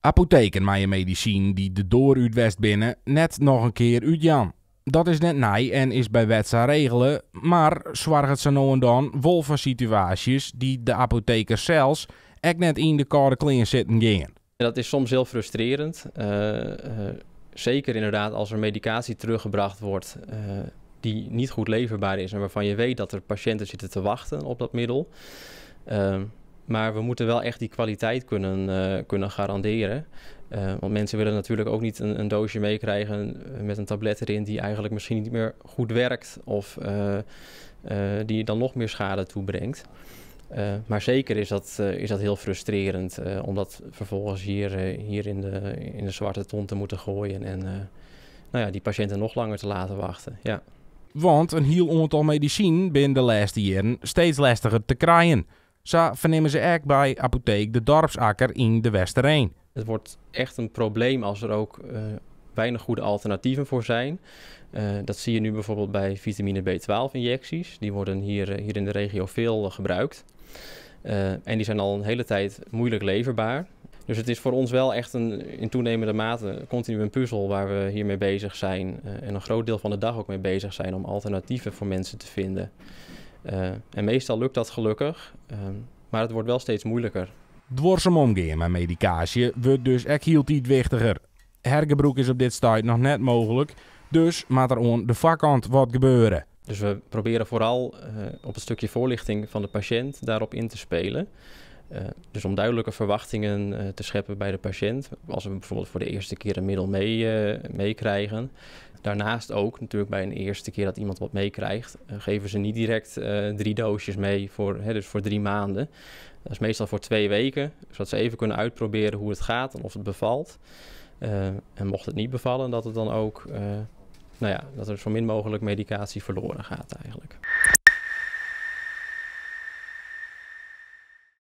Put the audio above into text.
Apotheken met je medicijn die de door uit West binnen net nog een keer uit Jan. Dat is net nij en is bij wetsa regelen, maar zorgt ze nou en dan wel voor situaties die de apothekers zelfs echt net in de koude kleren zitten gaan. Dat is soms heel frustrerend. Zeker inderdaad als er medicatie teruggebracht wordt die niet goed leverbaar is en waarvan je weet dat er patiënten zitten te wachten op dat middel. Maar we moeten wel echt die kwaliteit kunnen garanderen. Want mensen willen natuurlijk ook niet een doosje meekrijgen met een tablet erin die eigenlijk misschien niet meer goed werkt of die dan nog meer schade toebrengt. Maar zeker is dat heel frustrerend om dat vervolgens hier in de zwarte ton te moeten gooien en die patiënten nog langer te laten wachten. Ja. Want een heel aantal medicijn binnen de laatste jaren steeds lastiger te krijgen. Zo vernemen ze ook bij apotheek de Dorpsakker in de Westereen. Het wordt echt een probleem als er ook weinig goede alternatieven voor zijn. Dat zie je nu bijvoorbeeld bij vitamine B12-injecties. Die worden hier in de regio veel gebruikt. En die zijn al een hele tijd moeilijk leverbaar. Dus het is voor ons wel echt in toenemende mate continu een puzzel waar we hiermee bezig zijn. En een groot deel van de dag ook mee bezig zijn om alternatieven voor mensen te vinden. En meestal lukt dat gelukkig, maar het wordt wel steeds moeilijker. Dwarsem omgaan met medicatie wordt dus echt heel iets wichtiger. Hergebruik is op dit stadium nog net mogelijk, dus moet er aan de vakkant wat gebeuren. Dus we proberen vooral op het stukje voorlichting van de patiënt daarop in te spelen. Dus om duidelijke verwachtingen te scheppen bij de patiënt. Als we bijvoorbeeld voor de eerste keer een middel meekrijgen. Daarnaast ook natuurlijk bij een eerste keer dat iemand wat meekrijgt, geven ze niet direct 3 doosjes mee dus voor 3 maanden. Dat is meestal voor 2 weken, zodat ze even kunnen uitproberen hoe het gaat en of het bevalt. En mocht het niet bevallen, dat het dan ook dat er zo min mogelijk medicatie verloren gaat eigenlijk.